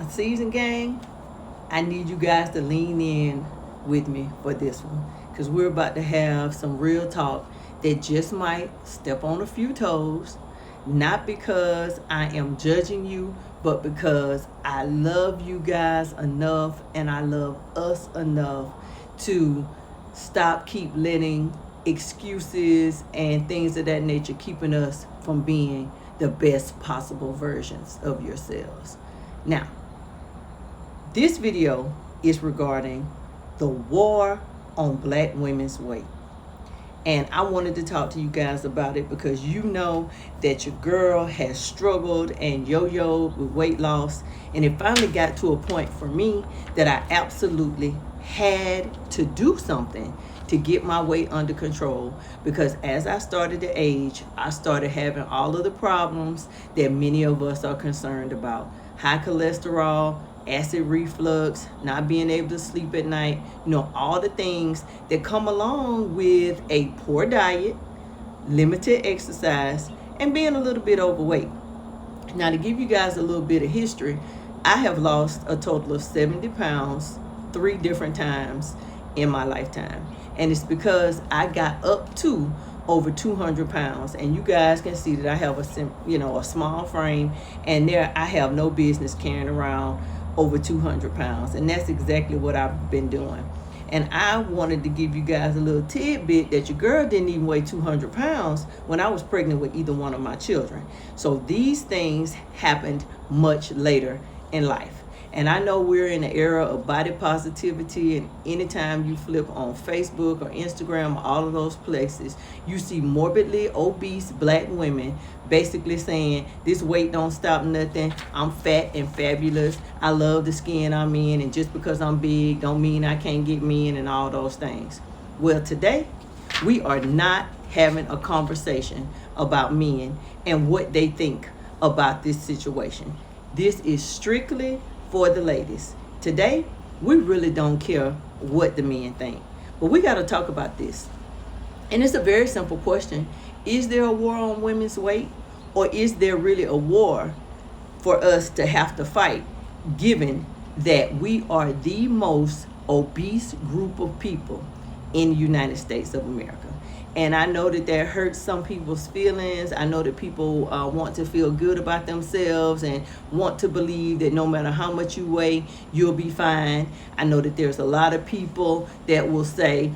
Season gang, I need you guys to lean in with me for this one because we're about to have some real talk that just might step on a few toes. Not because I am judging you, but because I love you guys enough and I love us enough to keep letting excuses and things of that nature keeping us from being the best possible versions of yourselves. Now, this video is regarding the war on black women's weight. And I wanted to talk to you guys about it because you know that your girl has struggled and yo-yoed with weight loss. And it finally got to a point for me that I absolutely had to do something to get my weight under control, because as I started to age, I started having all of the problems that many of us are concerned about. High cholesterol, acid reflux, not being able to sleep at night, all the things that come along with a poor diet, limited exercise, and being a little bit overweight. Now, to give you guys a little bit of history, I have lost a total of 70 pounds 3 different times in my lifetime. And it's because I got up to over 200 pounds, and you guys can see that I have a small frame, and there I have no business carrying around over 200 pounds, and that's exactly what I've been doing. And I wanted to give you guys a little tidbit that your girl didn't even weigh 200 pounds when I was pregnant with either one of my children. So these things happened much later in life. And I know we're in an era of body positivity, and anytime you flip on Facebook or Instagram, all of those places, you see morbidly obese black women basically saying, this weight don't stop nothing, I'm fat and fabulous, I love the skin I'm in, and just because I'm big don't mean I can't get men, and all those things. Well, today, we are not having a conversation about men and what they think about this situation. This is strictly for the ladies. Today, we really don't care what the men think, but we got to talk about this. And it's a very simple question. Is there a war on women's weight, or is there really a war for us to have to fight, given that we are the most obese group of people in the United States of America? And I know that hurts some people's feelings. I know that people want to feel good about themselves and want to believe that no matter how much you weigh, you'll be fine. I know that there's a lot of people that will say,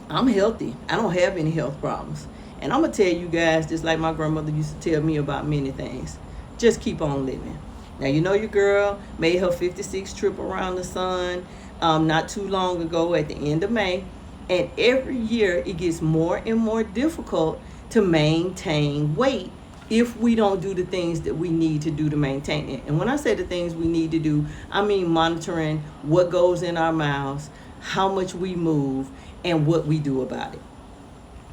I'm healthy, I don't have any health problems. And I'm going to tell you guys, just like my grandmother used to tell me about many things, just keep on living. Now, your girl made her 56th trip around the sun not too long ago at the end of May. And every year it gets more and more difficult to maintain weight if we don't do the things that we need to do to maintain it. And when I say the things we need to do, I mean monitoring what goes in our mouths, how much we move, and what we do about it.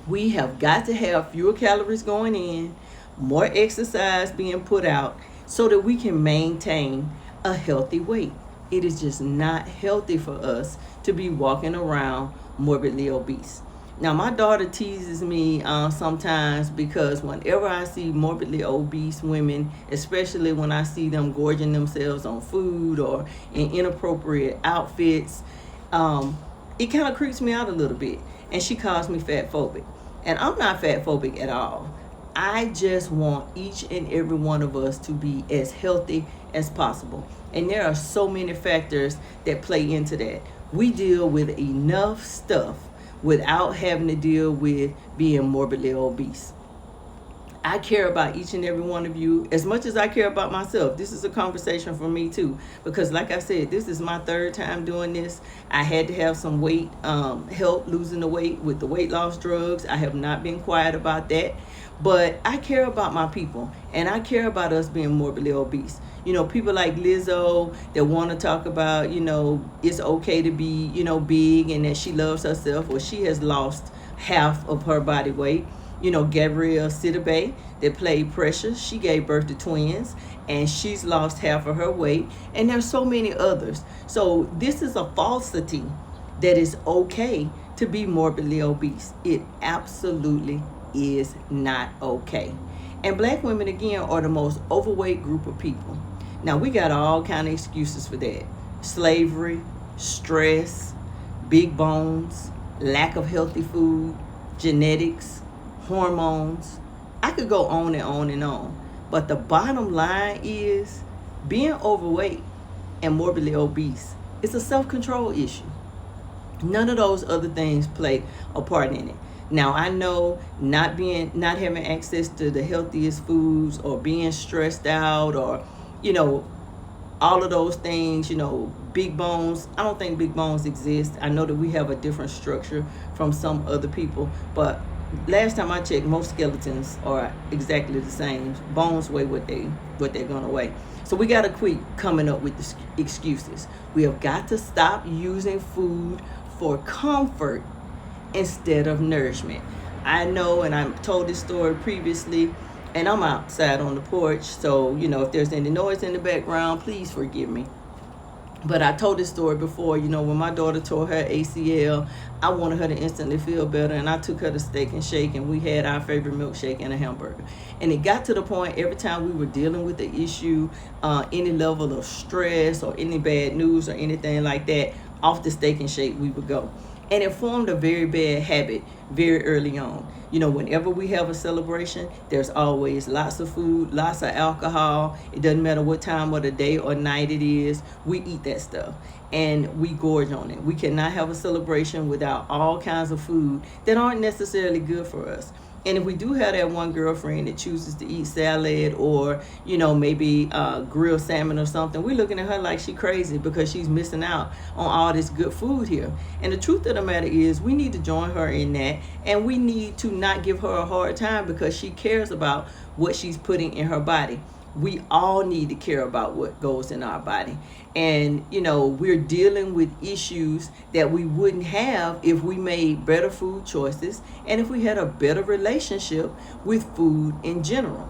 We have got to have fewer calories going in, more exercise being put out, so that we can maintain a healthy weight. It is just not healthy for us to be walking around morbidly obese. Now, my daughter teases me sometimes because whenever I see morbidly obese women, especially when I see them gorging themselves on food or in inappropriate outfits, it kind of creeps me out a little bit. And she calls me fat phobic. And I'm not fat phobic at all. I just want each and every one of us to be as healthy as possible. And there are so many factors that play into that. We deal with enough stuff without having to deal with being morbidly obese. I care about each and every one of you as much as I care about myself. This is a conversation for me too, because like I said, this is my 3rd time doing this. I had to have some weight help losing the weight with the weight loss drugs. I have not been quiet about that, but I care about my people, and I care about us being morbidly obese. People like Lizzo that want to talk about, it's okay to be, big, and that she loves herself. Well, she has lost half of her body weight. Gabrielle Sidibe that played Precious, she gave birth to twins, and she's lost half of her weight. And there's so many others. So this is a falsity that it's okay to be morbidly obese. It absolutely is not okay. And black women, again, are the most overweight group of people. Now we got all kind of excuses for that. Slavery, stress, big bones, lack of healthy food, genetics, hormones. I could go on and on and on. But the bottom line is being overweight and morbidly obese is a self-control issue. None of those other things play a part in it. Now I know not having access to the healthiest foods or being stressed out or you know all of those things, big bones. I don't think big bones exist. I know that we have a different structure from some other people, but last time I checked, most skeletons are exactly the same. Bones weigh what they're gonna weigh. So we gotta quit coming up with the excuses. We have got to stop using food for comfort instead of nourishment. I know, and I told this story previously, and I'm outside on the porch, so if there's any noise in the background, please forgive me. But I told this story before, when my daughter tore her ACL, I wanted her to instantly feel better, and I took her to Steak and Shake, and we had our favorite milkshake and a hamburger. And it got to the point every time we were dealing with the issue, any level of stress or any bad news or anything like that, off the Steak and Shake we would go. And it formed a very bad habit very early on. Whenever we have a celebration, there's always lots of food, lots of alcohol. It doesn't matter what time of the day or night it is, we eat that stuff and we gorge on it. We cannot have a celebration without all kinds of food that aren't necessarily good for us. And if we do have that one girlfriend that chooses to eat salad or, maybe grilled salmon or something, we're looking at her like she's crazy because she's missing out on all this good food here. And the truth of the matter is we need to join her in that, and we need to not give her a hard time because she cares about what she's putting in her body. We all need to care about what goes in our body. And, we're dealing with issues that we wouldn't have if we made better food choices and if we had a better relationship with food in general.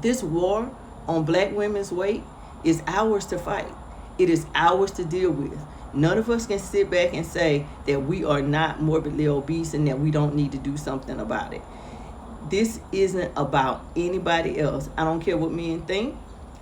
This war on black women's weight is ours to fight. It is ours to deal with. None of us can sit back and say that we are not morbidly obese and that we don't need to do something about it. This isn't about anybody else. I don't care what men think.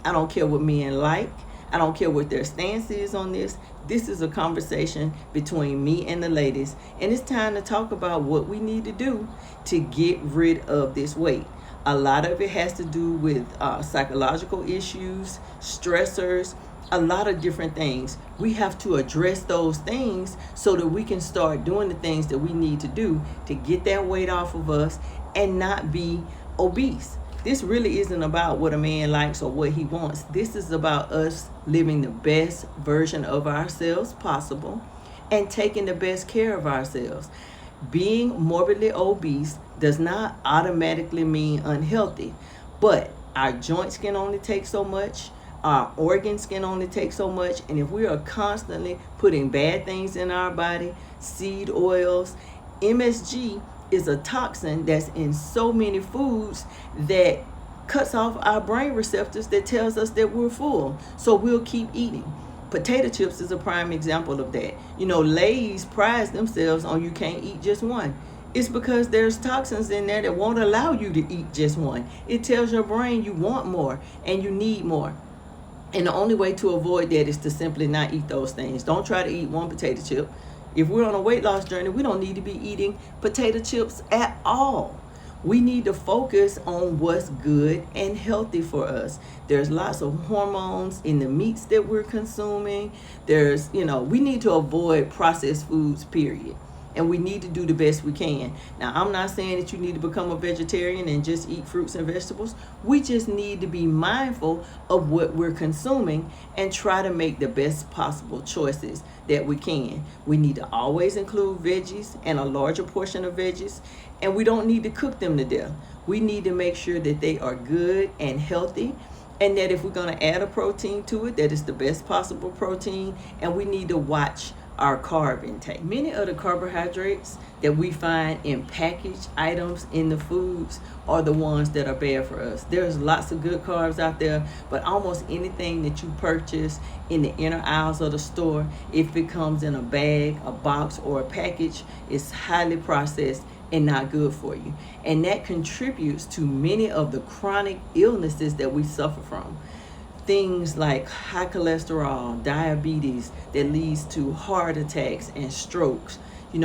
I don't care what men like. I don't care what their stance is on this. This is a conversation between me and the ladies. And it's time to talk about what we need to do to get rid of this weight. A lot of it has to do with psychological issues, stressors, a lot of different things. We have to address those things so that we can start doing the things that we need to do to get that weight off of us and not be obese. This really isn't about what a man likes or what he wants. This is about us living the best version of ourselves possible and taking the best care of ourselves. Being morbidly obese does not automatically mean unhealthy, but our joints can only take so much. Our organs can only take so much. And if we are constantly putting bad things in our body, seed oils, MSG is a toxin that's in so many foods that cuts off our brain receptors that tells us that we're full. So we'll keep eating. Potato chips is a prime example of that. Lay's prides themselves on you can't eat just one. It's because there's toxins in there that won't allow you to eat just one. It tells your brain you want more and you need more. And the only way to avoid that is to simply not eat those things. Don't try to eat one potato chip. If we're on a weight loss journey, we don't need to be eating potato chips at all. We need to focus on what's good and healthy for us. There's lots of hormones in the meats that we're consuming. We need to avoid processed foods, period. And we need to do the best we can. Now, I'm not saying that you need to become a vegetarian and just eat fruits and vegetables. We just need to be mindful of what we're consuming and try to make the best possible choices that we can. We need to always include veggies and a larger portion of veggies, and we don't need to cook them to death. We need to make sure that they are good and healthy, and that if we're going to add a protein to it, that it's the best possible protein, and we need to watch our carb intake. Many of the carbohydrates that we find in packaged items in the foods are the ones that are bad for us. There's lots of good carbs out there, but almost anything that you purchase in the inner aisles of the store, if it comes in a bag, a box, or a package, is highly processed and not good for you. And that contributes to many of the chronic illnesses that we suffer from. things like high cholesterol, diabetes that leads to heart attacks and strokes,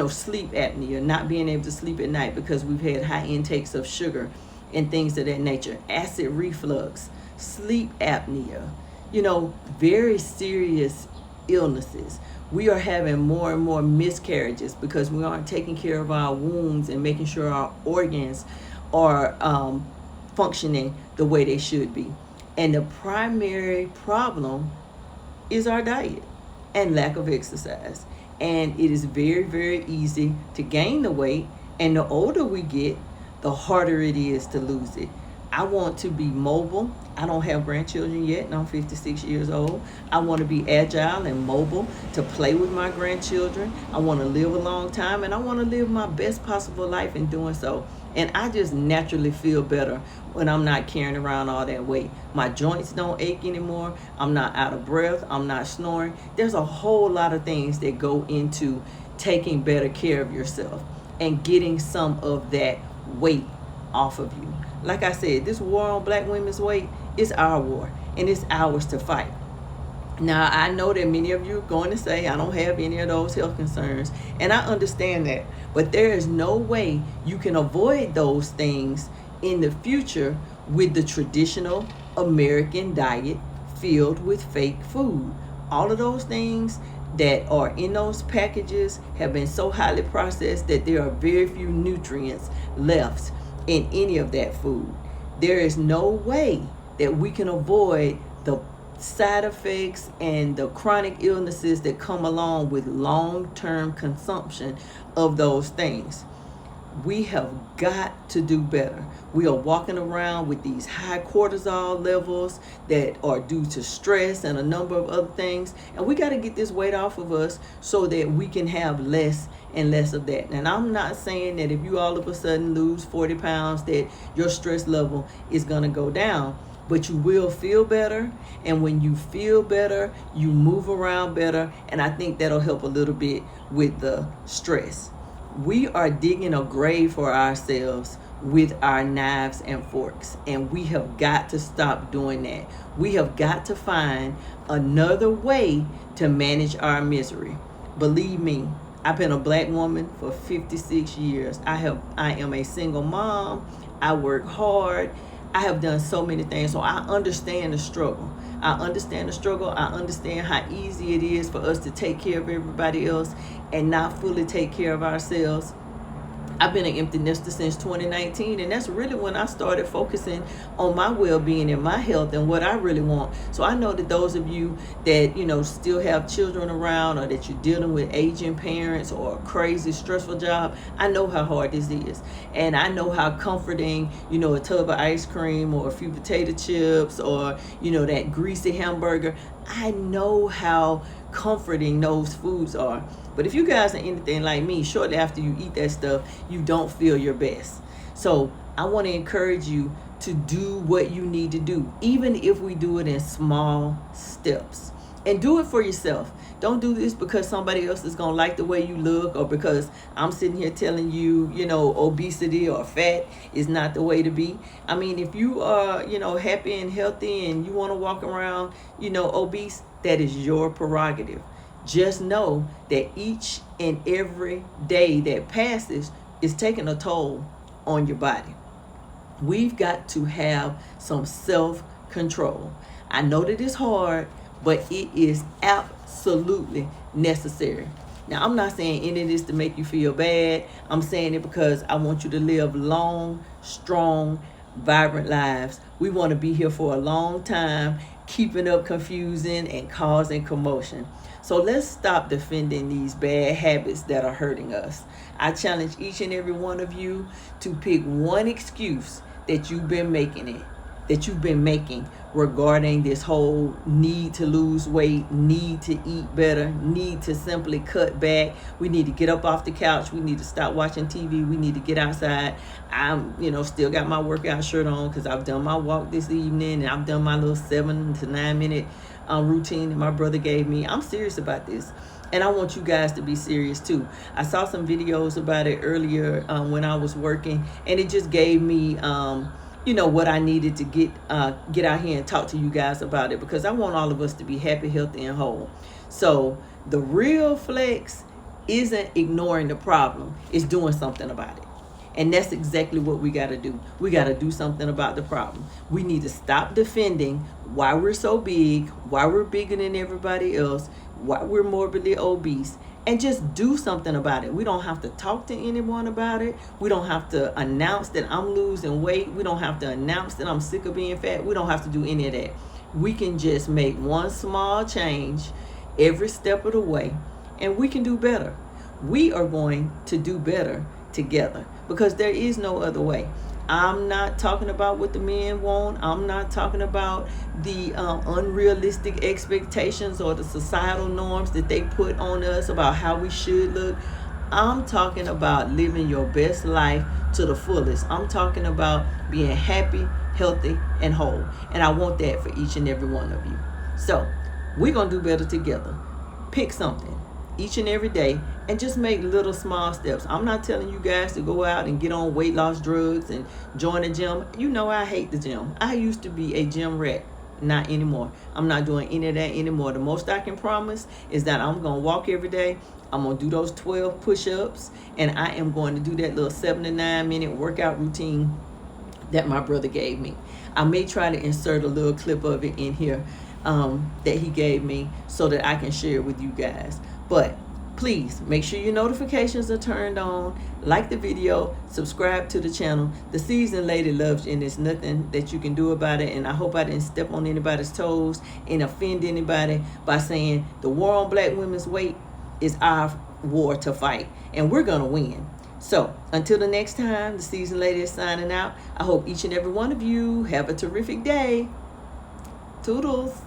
sleep apnea, not being able to sleep at night because we've had high intakes of sugar and things of that nature, acid reflux, sleep apnea, very serious illnesses. We are having more and more miscarriages because we aren't taking care of our wombs and making sure our organs are functioning the way they should be. And the primary problem is our diet and lack of exercise. And it is very, very easy to gain the weight. And the older we get, the harder it is to lose it. I want to be mobile. I don't have grandchildren yet, and I'm 56 years old. I want to be agile and mobile to play with my grandchildren. I want to live a long time, and I want to live my best possible life in doing so. And I just naturally feel better when I'm not carrying around all that weight. My joints don't ache anymore. I'm not out of breath. I'm not snoring. There's a whole lot of things that go into taking better care of yourself and getting some of that weight off of you. Like I said, this war on black women's weight is our war, and it's ours to fight. Now, I know that many of you are going to say, I don't have any of those health concerns, and I understand that. But there is no way you can avoid those things in the future with the traditional American diet filled with fake food. All of those things that are in those packages have been so highly processed that there are very few nutrients left in any of that food. There is no way that we can avoid the side effects and the chronic illnesses that come along with long-term consumption of those things. We have got to do better. We are walking around with these high cortisol levels that are due to stress and a number of other things. And we got to get this weight off of us so that we can have less and less of that. And I'm not saying that if you all of a sudden lose 40 pounds that your stress level is going to go down. But you will feel better. And when you feel better, you move around better. And I think that'll help a little bit with the stress. We are digging a grave for ourselves with our knives and forks, and we have got to stop doing that. We have got to find another way to manage our misery. Believe me, I've been a black woman for 56 years. I am a single mom. I work hard. I have done so many things, so I understand the struggle. I understand how easy it is for us to take care of everybody else and not fully take care of ourselves. I've been an empty nester since 2019, and that's really when I started focusing on my well-being and my health and what I really want. So I know that those of you that, still have children around, or that you're dealing with aging parents or a crazy, stressful job, I know how hard this is. And I know how comforting, a tub of ice cream or a few potato chips or, that greasy hamburger. I know how comforting those foods are. But if you guys are anything like me, shortly after you eat that stuff, you don't feel your best. So I want to encourage you to do what you need to do, even if we do it in small steps. And do it for yourself. Don't do this because somebody else is going to like the way you look, or because I'm sitting here telling you, obesity or fat is not the way to be. I mean, if you are, happy and healthy and you want to walk around, obese, that is your prerogative. Just know that each and every day that passes is taking a toll on your body. We've got to have some self-control. I know that it's hard, but it is absolutely necessary. Now, I'm not saying any of this to make you feel bad. I'm saying it because I want you to live long, strong, vibrant lives. We want to be here for a long time, keeping up confusing and causing commotion. So let's stop defending these bad habits that are hurting us. I challenge each and every one of you to pick one excuse that you've been making regarding this whole need to lose weight, need to eat better, need to simply cut back. We need to get up off the couch. We need to stop watching TV. We need to get outside. I'm, still got my workout shirt on because I've done my walk this evening, and I've done my little 7 to 9 minute routine that my brother gave me. I'm serious about this. And I want you guys to be serious too. I saw some videos about it earlier when I was working, and it just gave me what I needed to get out here and talk to you guys about it, because I want all of us to be happy, healthy, and whole. So the real flex isn't ignoring the problem, it's doing something about it. And that's exactly what we got to do. We got to do something about the problem. We need to stop defending why we're so big, why we're bigger than everybody else, why we're morbidly obese, and just do something about it. We don't have to talk to anyone about it. We don't have to announce that I'm losing weight. We don't have to announce that I'm sick of being fat. We don't have to do any of that. We can just make one small change every step of the way, and we can do better. We are going to do better together, because there is no other way. I'm not talking about what the men want. I'm not talking about the unrealistic expectations or the societal norms that they put on us about how we should look. I'm talking about living your best life to the fullest. I'm talking about being happy, healthy, and whole. And I want that for each and every one of you. So we're going to do better together. Pick something each and every day and just make little small steps. I'm not telling you guys to go out and get on weight loss drugs and join a gym. I hate the gym. I used to be a gym rat. Not anymore. I'm not doing any of that anymore. The most I can promise is that I'm going to walk every day. I'm going to do those 12 push-ups, and I am going to do that little 7 to 9 minute workout routine that my brother gave me. I may try to insert a little clip of it in here that he gave me so that I can share it with you guys. But please make sure your notifications are turned on, like the video, subscribe to the channel. The seasoned lady loves you, and there's nothing that you can do about it. And I hope I didn't step on anybody's toes and offend anybody by saying the war on black women's weight is our war to fight, and we're gonna win. So until the next time, the seasoned lady is signing out. I hope each and every one of you have a terrific day. Toodles.